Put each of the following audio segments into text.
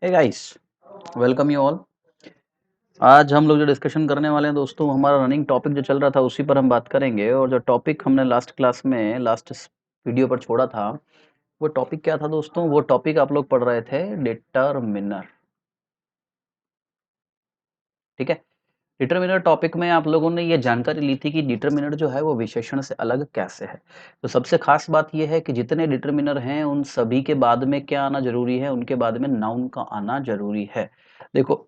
Hey guys, welcome you all. आज हम लोग जो डिस्कशन करने वाले हैं दोस्तों, हमारा रनिंग टॉपिक जो चल रहा था उसी पर हम बात करेंगे। और जो टॉपिक हमने लास्ट क्लास में लास्ट वीडियो पर छोड़ा था, वो टॉपिक क्या था दोस्तों? वो टॉपिक आप लोग पढ़ रहे थे डिटरमिनर। ठीक है, डिटरमिनर टॉपिक में आप लोगों ने ये जानकारी ली थी कि डिटरमिनर जो है वो विशेषण से अलग कैसे है। तो सबसे खास बात ये है कि जितने डिटरमिनर हैं उन सभी के बाद में क्या आना जरूरी है? उनके बाद में नाउन का आना जरूरी है। देखो,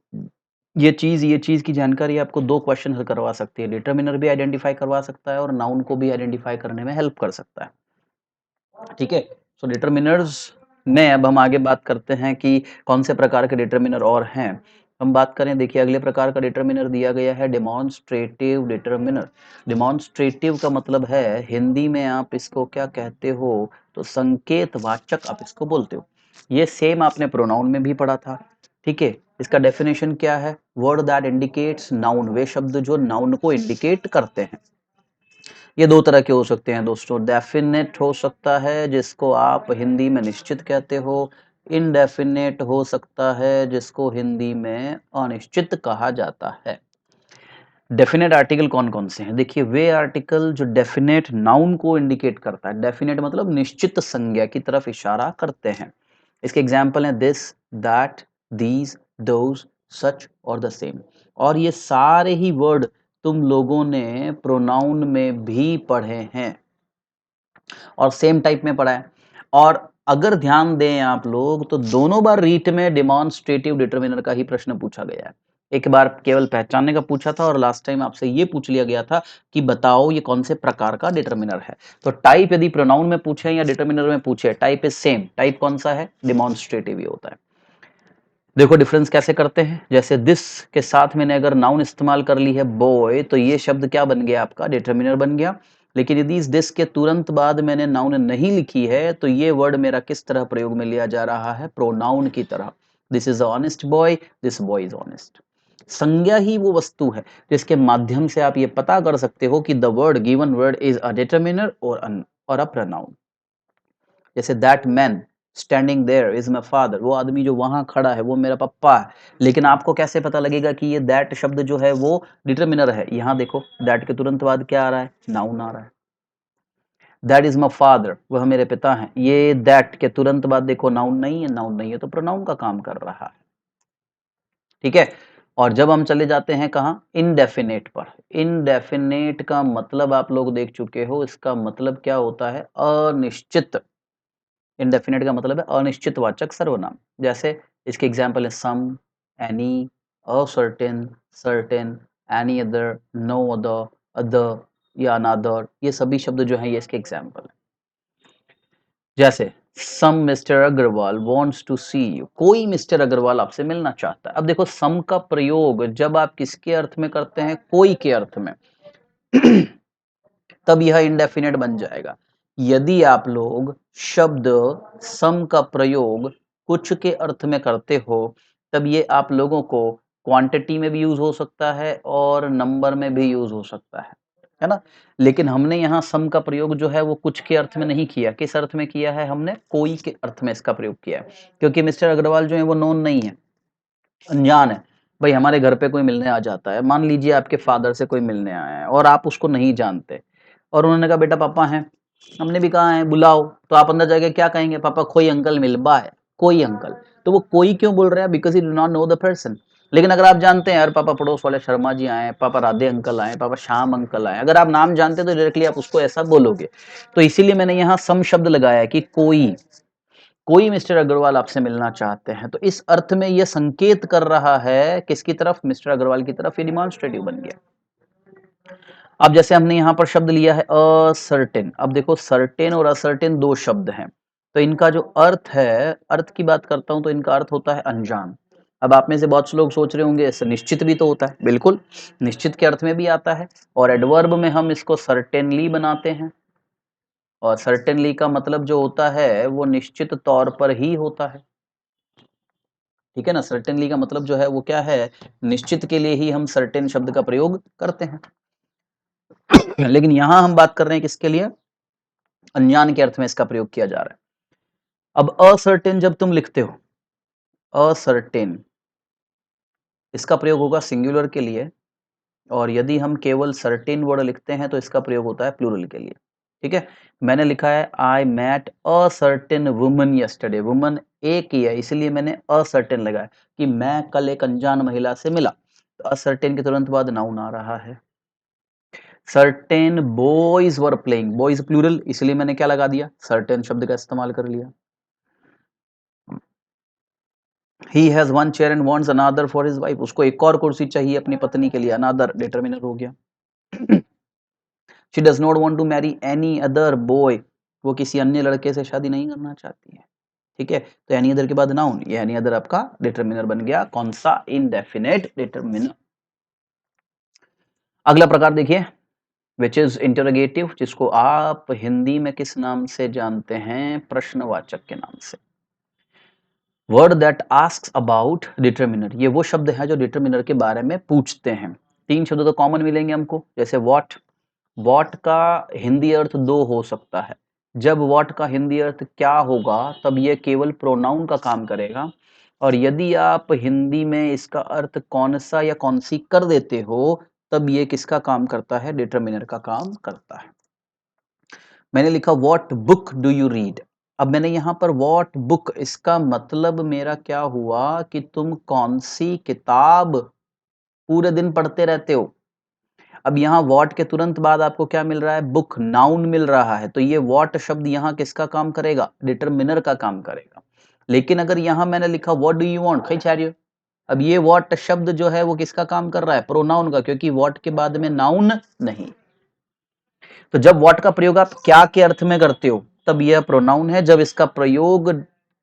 ये चीज़ की जानकारी आपको 2 क्वेश्चन से करवा सकती है। डिटरमिनर भी आइडेंटिफ़ाई करवा सकता है और नाउन को भी आइडेंटिफ़ाई करने में हेल्प कर सकता है। ठीक है? सो डिटरमिनर्स में अब हम आगे बात करते हैं कि कौन से प्रकार के डिटरमिनर और हैं। हम बात करें, देखिए अगले प्रकार का डिटरमिनर दिया गया है डेमोंस्ट्रेटिव डिटरमिनर। डेमोंस्ट्रेटिव का मतलब है, हिंदी में आप इसको क्या कहते हो? तो संकेतवाचक आप इसको बोलते हो। ये सेम आपने प्रोनाउन में भी पढ़ा था। ठीक है, इसका डेफिनेशन क्या है? वर्ड दैट इंडिकेट्स नाउन, वे शब्द जो नाउन को इंडिकेट करते हैं। ये 2 तरह के हो सकते हैं दोस्तों। डेफिनेट हो सकता है जिसको आप हिंदी में निश्चित कहते हो, इनडेफिनेट हो सकता है जिसको हिंदी में अनिश्चित कहा जाता है। डेफिनेट आर्टिकल कौन-कौन से हैं? देखिए, वे आर्टिकल जो डेफिनेट नाउन को इंडिकेट करता है। डेफिनेट मतलब निश्चित संज्ञा की तरफ इशारा करते हैं। इसके एग्जाम्पल हैं दिस, दैट, दीज, दोज, सच और द सेम। और ये सारे ही वर्ड तुम लोगों ने प्रोनाउन में भी पढ़े हैं और सेम टाइप में पढ़ा है। और अगर ध्यान दें आप लोग, तो दोनों बार रीट में डेमोंस्ट्रेटिव डिटरमिनर का ही प्रश्न पूछा गया है। एक बार केवल पहचानने का पूछा था और लास्ट टाइम आपसे ये पूछ लिया गया था कि बताओ ये कौन से प्रकार का डिटरमिनर है। तो टाइप यदि प्रोनाउन में पूछे या डिटरमिनर में पूछे, टाइप इज सेम। टाइप कौन सा है? डेमोंस्ट्रेटिव ही होता है। देखो डिफरेंस कैसे करते हैं। जैसे दिस के साथ मैंने अगर नाउन इस्तेमाल कर ली है बॉय, तो ये शब्द क्या बन गया? आपका डिटरमिनर बन गया। लेकिन यदि इस दिस के तुरंत बाद मैंने नाउन नहीं लिखी है, तो ये वर्ड मेरा किस तरह प्रयोग में लिया जा रहा है? प्रोनाउन की तरह। This is honest boy, this boy is honest. संज्ञा ही वो वस्तु है जिसके माध्यम से आप ये पता कर सकते हो कि the word, given word is a determiner और अ प्रोनाउन। जैसे that man standing there is my father, वो आदमी जो वहां खड़ा है वो मेरा पप्पा है। लेकिन आपको कैसे पता लगेगा कि ये दैट शब्द जो है वो डिटरमिनर है? यहाँ देखो, दैट के तुरंत बाद क्या आ रहा है? नाउन आ रहा है। दैट इज माई फादर, वह मेरे पिता हैं। ये दैट के तुरंत बाद देखो नाउन नहीं है, नाउन नहीं है तो प्रोनाउन का काम कर रहा है। ठीक है। और जब हम चले जाते हैं कहाँ? इनडेफिनेट पर। इनडेफिनेट का मतलब आप लोग देख चुके हो, इसका मतलब क्या होता है? अनिश्चित। इनडेफिनेट का मतलब है अनिश्चित वाचक सर्वनाम। जैसे इसके एग्जाम्पल है some, any, a certain, certain, any other, no other, other या अनदर। ये सभी शब्द जो हैं ये इसके एग्जाम्पल है। जैसे some mister Agarwal wants to see you, कोई मिस्टर अग्रवाल आपसे मिलना चाहता है। अब देखो, सम का प्रयोग जब आप किसके अर्थ में करते हैं? कोई के अर्थ में। तब यह इंडेफिनेट बन जाएगा। यदि आप लोग शब्द सम का प्रयोग कुछ के अर्थ में करते हो, तब ये आप लोगों को क्वांटिटी में भी यूज हो सकता है और नंबर में भी यूज हो सकता है ना? लेकिन हमने यहाँ सम का प्रयोग जो है वो कुछ के अर्थ में नहीं किया। किस अर्थ में किया है? हमने कोई के अर्थ में इसका प्रयोग किया है। क्योंकि मिस्टर अग्रवाल जो है वो नोन नहीं है, अनजान है। भाई हमारे घर पे कोई मिलने आ जाता है, मान लीजिए आपके फादर से कोई मिलने आया है और आप उसको नहीं जानते, और उन्होंने कहा बेटा पापा हैं। हमने भी कहा है बुलाओ, तो आप अंदर जाके क्या कहेंगे? पापा कोई अंकल मिल बा है, कोई अंकल। तो वो कोई क्यों बोल रहे हैं? Because you do not know the person. लेकिन अगर आप जानते हैं यार पापा पड़ोस वाले शर्मा जी आए, पापा राधे अंकल आए, पापा श्याम अंकल आए, अगर आप नाम जानते हैं तो डायरेक्टली आप उसको ऐसा बोलोगे। तो इसीलिए मैंने यहाँ सम शब्द लगाया है कि कोई मिस्टर अग्रवाल आपसे मिलना चाहते हैं। तो इस अर्थ में यह संकेत कर रहा है किसकी तरफ? मिस्टर अग्रवाल की तरफ। ये डिमॉन्स्ट्रेटिव बन गया। अब जैसे हमने यहां पर शब्द लिया है असर्टेन। अब देखो, सर्टेन और असर्टेन दो शब्द हैं। तो इनका जो अर्थ है, अर्थ की बात करता हूं तो इनका अर्थ होता है अनजान। अब आप में से बहुत से लोग सोच रहे होंगे ऐसे निश्चित भी तो होता है। बिल्कुल, निश्चित के अर्थ में भी आता है और एडवर्ब में हम इसको सर्टेनली बनाते हैं। और सर्टेनली का मतलब जो होता है वो निश्चित तौर पर ही होता है। ठीक है ना? सर्टेनली का मतलब जो है वो क्या है? निश्चित के लिए ही हम सर्टेन शब्द का प्रयोग करते हैं। लेकिन यहां हम बात कर रहे हैं किसके लिए? अनजान के अर्थ में इसका प्रयोग किया जा रहा है। अब असर्टेन जब तुम लिखते हो, असर्टेन, इसका प्रयोग होगा सिंगुलर के लिए, और यदि हम केवल सर्टेन वर्ड लिखते हैं तो इसका प्रयोग होता है प्लूरल के लिए। ठीक है, मैंने लिखा है I met a certain woman yesterday, woman एक ही है इसलिए मैंने असर्टेन लगाया कि मैं कल एक अनजान महिला से मिला, तो असर्टेन के तुरंत बाद नाउन आ रहा है। Certain boys were playing, boys plural इसलिए मैंने क्या लगा दिया, सर्टेन शब्द का इस्तेमाल कर लिया। He has one chair and wants another for his wife, उसको एक और कुर्सी चाहिए अपनी पत्नी के लिए, अनदर डिटरमिनर हो गया। She does not want to marry any other boy, वो किसी अन्य लड़के से शादी नहीं करना चाहती है। ठीक है, तो एनी अदर के बाद नाउन, ये एनी अदर आपका डिटरमिनर बन गया, कौन सा, इनडेफिनेट डिटरमिनर। अगला प्रकार देखिए, विच इज इंटरोगेटिव, जिसको आप हिंदी में किस नाम से जानते हैं, प्रश्नवाचक के नाम से। Word that asks about determiner, ये वो शब्द है जो डिटरमिनर के बारे में पूछते हैं। तीन शब्द तो कॉमन मिलेंगे हमको, जैसे व्हाट, व्हाट का हिंदी अर्थ दो हो सकता है। जब व्हाट का हिंदी अर्थ क्या होगा तब ये केवल प्रोनाउन का काम करेगा, और यदि आप हिंदी में इसका अर्थ कौन सा या कौन सी कर देते हो तब ये किसका काम करता है, डिटरमिनर का काम करता है। मैंने लिखा what book do you read, अब मैंने यहां पर व्हाट बुक, इसका मतलब मेरा क्या हुआ कि तुम कौन सी किताब पूरे दिन पढ़ते रहते हो। अब यहाँ व्हाट के तुरंत बाद आपको क्या मिल रहा है, बुक, नाउन मिल रहा है, तो ये व्हाट शब्द यहाँ किसका काम करेगा, डिटरमिनर का काम करेगा। लेकिन अगर यहाँ मैंने लिखा व्हाट डू यू वांट, खैचार्य, अब ये व्हाट शब्द जो है वो किसका काम कर रहा है, प्रोनाउन का, क्योंकि व्हाट के बाद में नाउन नहीं। तो जब व्हाट का प्रयोग आप क्या के अर्थ में करते हो तब यह प्रोनाउन है, जब इसका प्रयोग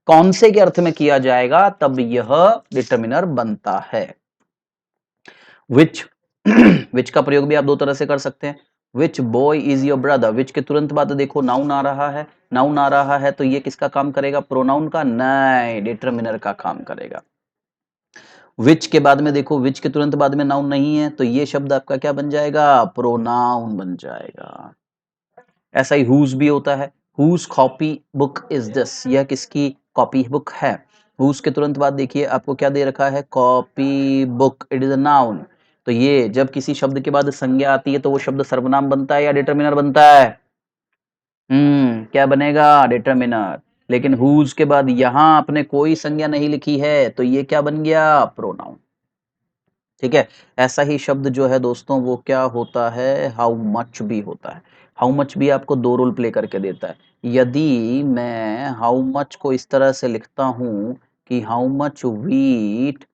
कौन से के अर्थ में किया जाएगा तब यह डिटरमिनर बनता है। विच, विच का प्रयोग भी आप दो तरह से कर सकते हैं। विच बॉय इज योर ब्रदर, विच के तुरंत बाद देखो नाउन आ रहा है, नाउन आ रहा है तो ये किसका काम करेगा, प्रोनाउन का, नहीं, डिटरमिनर का काम करेगा। विच के बाद में देखो, विच के तुरंत बाद में नाउन नहीं है तो ये शब्द आपका क्या बन जाएगा, प्रोनाउन बन जाएगा। ऐसा ही हुज भी होता है, whose copy book is this, यह किसकी कॉपी बुक है। हुज के तुरंत बाद देखिए आपको क्या दे रखा है, copy book, it is a noun, तो ये जब किसी शब्द के बाद संज्ञा आती है तो वो शब्द सर्वनाम बनता है या डिटरमिनर बनता है, क्या बनेगा, डिटरमिनर। लेकिन हुज के बाद यहां आपने कोई संज्ञा नहीं लिखी है तो ये क्या बन गया, प्रोनाउन। ठीक है, ऐसा ही शब्द जो है दोस्तों वो क्या होता है, हाउ मच भी होता है। हाउ मच भी आपको दो रोल प्ले करके देता है। यदि मैं हाउ मच को इस तरह से लिखता हूं कि how much wheat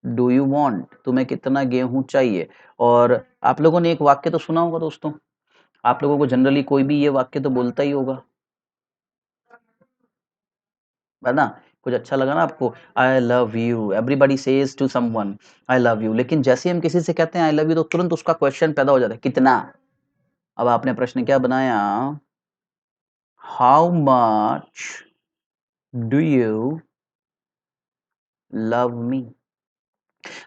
do you want, तुम्हें कितना गेहूं चाहिए, और आप लोगों ने एक वाक्य तो सुना होगा दोस्तों, आप लोगों को जनरली कोई भी ये वाक्य तो बोलता ही होगा, है ना, कुछ अच्छा लगा ना आपको, I love you, everybody says to someone I love you, लेकिन जैसे हम किसी से कहते हैं आई लव यू तो तुरंत उसका क्वेश्चन पैदा हो जाता है, कितना। अब आपने प्रश्न क्या बनाया, how much do you love me,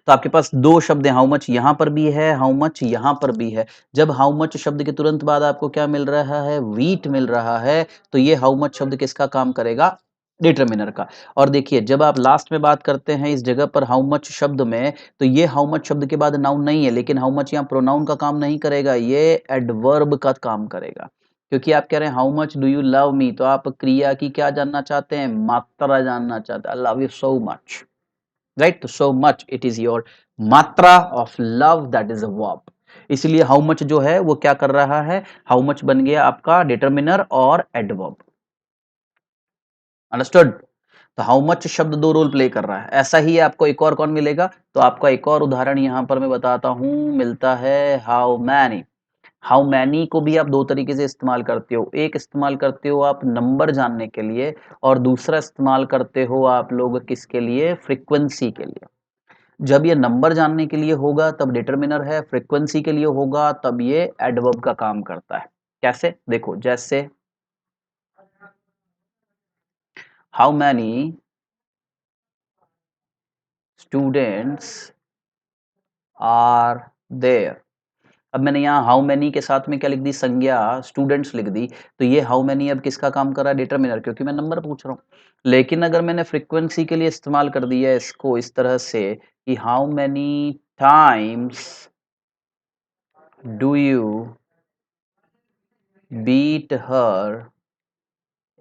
तो आपके पास दो शब्द हैं, हाउ मच यहां पर भी है, हाउ मच यहां पर भी है। जब हाउ मच शब्द के तुरंत बाद आपको क्या मिल रहा है, वीट मिल रहा है, तो ये हाउ मच शब्द किसका काम करेगा, डिटरमिनर का। और देखिए जब आप लास्ट में बात करते हैं इस जगह पर हाउ मच शब्द में, तो ये हाउ मच शब्द के बाद नाउन नहीं है, लेकिन हाउ मच यहाँ प्रोनाउन का काम नहीं करेगा, ये एडवर्ब का काम करेगा, क्योंकि आप कह रहे हैं how much do you love me, तो आप क्रिया की क्या जानना चाहते हैं, मात्रा जानना चाहते हैं, I love you so much, right, so much it is your मात्रा of love, that is a verb. इसलिए हाउ मच जो है वो क्या कर रहा है, हाउ मच बन गया आपका डिटरमिनर और एडवर्ब, अंडरस्टूड। तो हाउ मच शब्द दो रोल प्ले कर रहा है। ऐसा ही आपको एक और कौन मिलेगा, तो आपका एक और उदाहरण यहां पर मैं बताता हूं, मिलता है हाउ मैनी। हाउ मैनी को भी आप दो तरीके से इस्तेमाल करते हो, एक इस्तेमाल करते हो आप नंबर जानने के लिए, और दूसरा इस्तेमाल करते हो आप लोग किसके लिए, फ्रीक्वेंसी के लिए। जब ये नंबर जानने के लिए होगा तब डिटरमिनर है, फ्रीक्वेंसी के लिए होगा तब ये एडवर्ब का काम करता है। कैसे, देखो जैसे how many students are there, अब मैंने यहाँ हाउ मैनी के साथ में क्या लिख दी, संज्ञा स्टूडेंट्स लिख दी, तो ये हाउ मैनी अब किसका काम कर रहा है, डिटरमिनर, क्योंकि मैं नंबर पूछ रहा हूँ। लेकिन अगर मैंने फ्रीक्वेंसी के लिए इस्तेमाल कर दिया इसको इस तरह से कि how many times do you beat her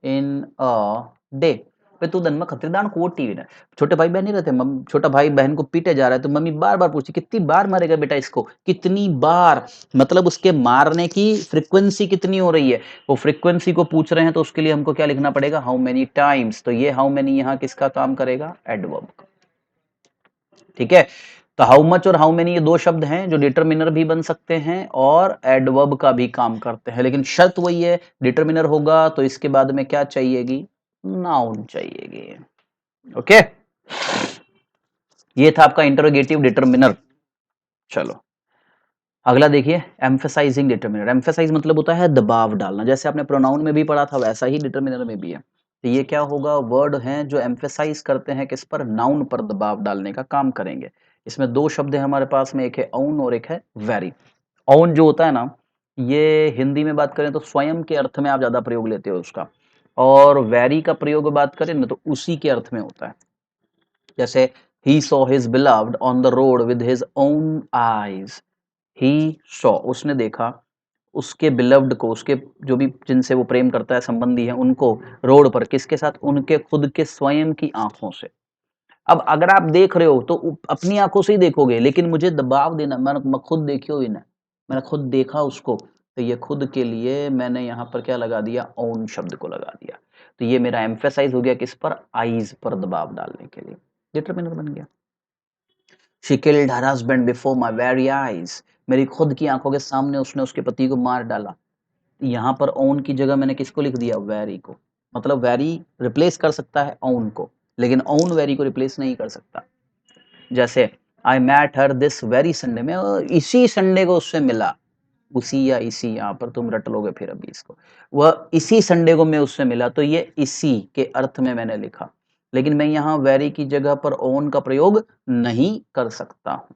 in a day. पे तू दिन में खतरदान कोटी है। छोटे भाई बहन नहीं रहते, छोटा भाई बहन को पीटे जा रहा है तो मम्मी बार बार पूछती कितनी बार मारेगा बेटा इसको, कितनी बार, मतलब उसके मारने की फ्रीक्वेंसी कितनी हो रही है, वो फ्रीक्वेंसी को पूछ रहे हैं, तो उसके लिए हमको क्या लिखना पड़ेगा, हाउ मेनी टाइम्स। तो ये हाउ मेनी यहाँ किसका काम करेगा, एडवर्ब का। ठीक है, तो हाउ मच और हाउ मेनी ये दो शब्द हैं जो डिटरमिनर भी बन सकते हैं और एडवर्ब का भी काम करते हैं, लेकिन शर्त वही है, डिटरमिनर होगा तो इसके बाद में क्या चाहिएगी, नाउन चाहिएगी। ओके, ये था आपका इंटरोगेटिव डिटरमिनर। चलो अगला देखिए, एम्फेसाइजिंग डिटरमिनर। एम्फेसाइज मतलब होता है दबाव डालना, जैसे आपने प्रोनाउन में भी पढ़ा था वैसा ही डिटरमिनर में भी है। तो ये क्या होगा, वर्ड हैं जो एम्फेसाइज करते हैं किस पर, नाउन पर दबाव डालने का काम करेंगे। इसमें दो शब्द है हमारे पास में, एक है ओन और एक है वेरी। ओन जो होता है ना, ये हिंदी में बात करें तो स्वयं के अर्थ में आप ज्यादा प्रयोग लेते हो उसका, और वेरी का प्रयोग बात करें ना तो उसी के अर्थ में होता है। जैसे he saw his beloved on the road with his own eyes। he saw, उसने देखा उसके बिलव्ड को, उसके जो भी जिनसे वो प्रेम करता है, संबंधी है, उनको रोड पर, किसके साथ, उनके खुद के स्वयं की आंखों से। अब अगर आप देख रहे हो तो अपनी आंखों से ही देखोगे, लेकिन मुझे दबाव देना, मैं खुद देखियो ही ना, मैंने खुद देखा उसको, तो ये खुद के लिए मैंने यहाँ पर क्या लगा दिया, ओन शब्द को लगा दिया। तो ये मेरा एम्फेसाइज हो गया किस पर, आईज पर दबाव डालने के लिए, डिटरमिनर बन गया। She killed her husband before my very eyes। मेरी खुद की आंखों के सामने उसने उसके पति को मार डाला। यहाँ पर ओन की जगह मैंने किसको लिख दिया, वेरी को। मतलब वेरी रिप्लेस कर सकता है ओन को, लेकिन ओन वेरी को रिप्लेस नहीं कर सकता। जैसे I met her this very Sunday, में इसी संडे को उससे मिला, उसी या इसी, यहाँ पर तुम रट लोगे फिर अभी इसको, वह इसी संडे को मैं उससे मिला, तो ये इसी के अर्थ में मैंने लिखा, लेकिन मैं यहाँ वेरी की जगह पर ओन का प्रयोग नहीं कर सकता हूं।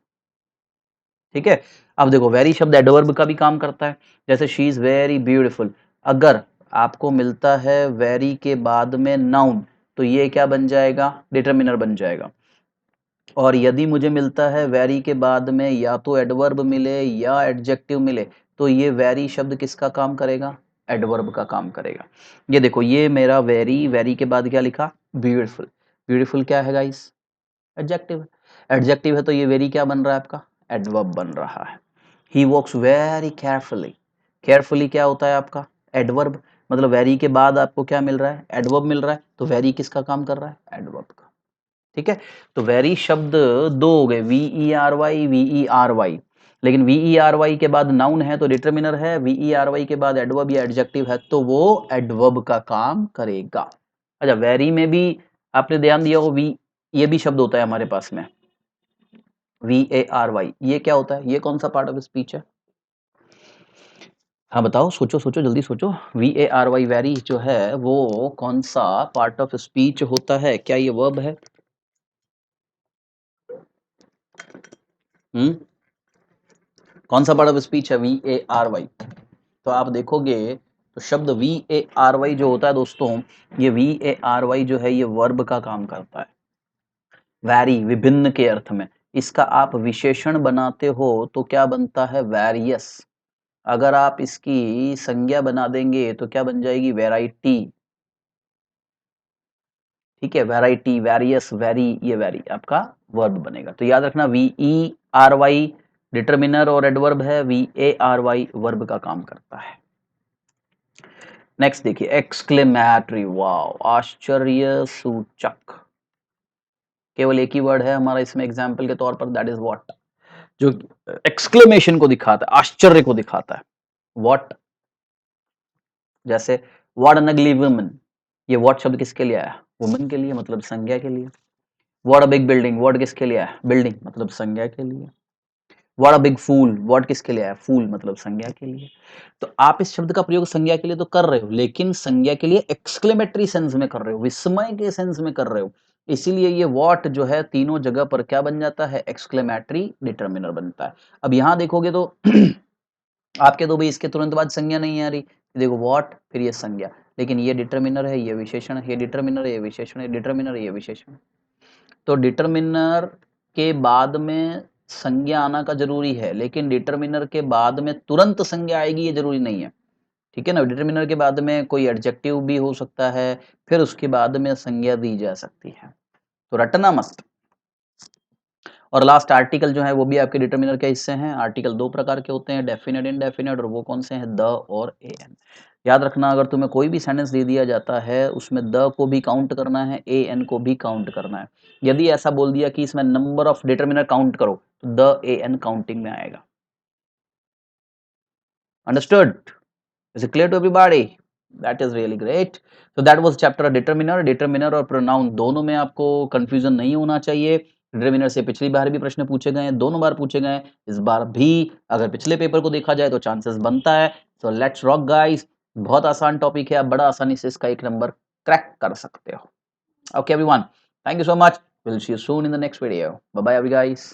ठीक है, अब देखो वेरी शब्द एडवर्ब का भी काम करता है, जैसे शी इज वेरी ब्यूटीफुल। अगर आपको मिलता है वेरी के बाद में नाउन, तो ये क्या बन जाएगा, डिटरमिनर बन जाएगा। और यदि मुझे मिलता है वेरी के बाद में या तो एडवर्ब मिले या एडजेक्टिव मिले, तो ये वेरी शब्द किसका काम करेगा, एडवर्ब का काम करेगा। ये देखो, ये मेरा वेरी, वेरी के बाद क्या लिखा, ब्यूटीफुल। ब्यूटीफुल क्या है गाइस, एडजेक्टिव। एडजेक्टिव है तो ये वेरी क्या बन रहा है आपका, एडवर्ब बन रहा है। ही वॉक्स वेरी केयरफुली। केयरफुली क्या होता है आपका, एडवर्ब। मतलब वेरी के बाद आपको क्या मिल रहा है, एडवर्ब मिल रहा है, तो वेरी किसका काम कर रहा है, एडवर्ब का। ठीक है, तो वेरी शब्द दो हो गए, VERY। लेकिन VERY के बाद नाउन है तो डिटरमिनर है, VERY के बाद एडवर्ब या एडजेक्टिव है तो वो एडवर्ब का काम करेगा। अच्छा, वेरी में भी आपने ध्यान दिया हो, वी ये भी शब्द होता है हमारे पास में, VARY। ये क्या होता है, ये कौन सा पार्ट ऑफ स्पीच है, हाँ बताओ, सोचो सोचो जल्दी सोचो। VARY वेरी जो है वो कौन सा पार्ट ऑफ स्पीच होता है, क्या ये वर्ब है, हम्म, कौन सा पार्ट ऑफ स्पीच है, VARY। तो आप देखोगे तो शब्द VARY जो होता है दोस्तों, ये VARY जो है ये वर्ब का काम करता है, वैरी विभिन्न के अर्थ में। इसका आप विशेषण बनाते हो तो क्या बनता है, वेरियस। अगर आप इसकी संज्ञा बना देंगे तो क्या बन जाएगी, वैरायटी। ठीक है, वैरायटी, वेरियस, वेरी, ये वेरी आपका वर्ब बनेगा। तो याद रखना, VERY डिटरमिनर और एडवर्ब है, VARY वर्ब का काम करता है। नेक्स्ट देखिए, एक्सक्लेमेटरी, वाव, आश्चर्य सूचक। केवल एक ही वर्ड है हमारा इसमें एग्जाम्पल के तौर पर, दैट इज व्हाट, जो एक्सक्लेमेशन को दिखाता है, आश्चर्य को दिखाता है। व्हाट, जैसे व्हाट एन अगली वुमन, ये व्हाट शब्द किसके लिए आया, वुमन के लिए, मतलब संज्ञा के लिए। What a big building, what किसके लिए आया, बिल्डिंग, मतलब संज्ञा के लिए। व्हाट अ बिग फूल, व्हाट किसके लिए आया, फूल, मतलब संज्ञा के लिए। तो आप इस शब्द का प्रयोग संज्ञा के लिए तो कर रहे हो, लेकिन संज्ञा के लिए एक्सक्लेमेटरी सेंस में कर रहे हो, विस्मय के सेंस में कर रहे हो। इसीलिए ये व्हाट जो है तीनों जगह पर क्या बन जाता है, एक्सक्लेमेटरी डिटरमिनर बनता है। अब यहां देखोगे तो आपके तो भाई इसके तुरंत बाद संज्ञा नहीं आ रही, देखो व्हाट फिर ये संज्ञा, लेकिन ये डिटरमिनर है, ये विशेषण है, ये डिटरमिनर है, ये विशेषण है, डिटरमिनर है, ये विशेषण है। तो डिटरमिनर के बाद में संज्ञा आना का जरूरी है, लेकिन डिटरमिनर के बाद में तुरंत संज्ञा आएगी ये जरूरी नहीं है, ठीक है ना। डिटरमिनर के बाद में कोई एडजेक्टिव भी हो सकता है, फिर उसके बाद में संज्ञा दी जा सकती है, तो रटना मस्त। और लास्ट आर्टिकल जो है वो भी आपके डिटरमिनर के हिस्से हैं। आर्टिकल दो प्रकार के होते हैं, डेफिनेट, इनडेफिनेट, और वो कौन से हैं, द और एन। याद रखना, अगर तुम्हें कोई भी सेंटेंस दे दिया जाता है उसमें द को भी काउंट करना है, ए एन को भी काउंट करना है। यदि ऐसा बोल दिया कि इसमें नंबर ऑफ डिटरमिनर काउंट करो, तो द ए एन काउंटिंग में आएगा। Understood? Is it clear to everybody? That is really great. तो that was chapter determiner. Determiner और प्रोनाउन दोनों में आपको कंफ्यूजन नहीं होना चाहिए। डिटरमिनर से पिछली बार भी प्रश्न पूछे गए हैं, दोनों बार पूछे गए हैं, इस बार भी अगर पिछले पेपर को देखा जाए तो चांसेस बनता है। सो लेट्स रॉक गाइस, बहुत आसान टॉपिक है, आप बड़ा आसानी से इसका एक नंबर क्रैक कर सकते हो। Okay everyone, thank you so much, will see you soon in the next video, bye bye every guys.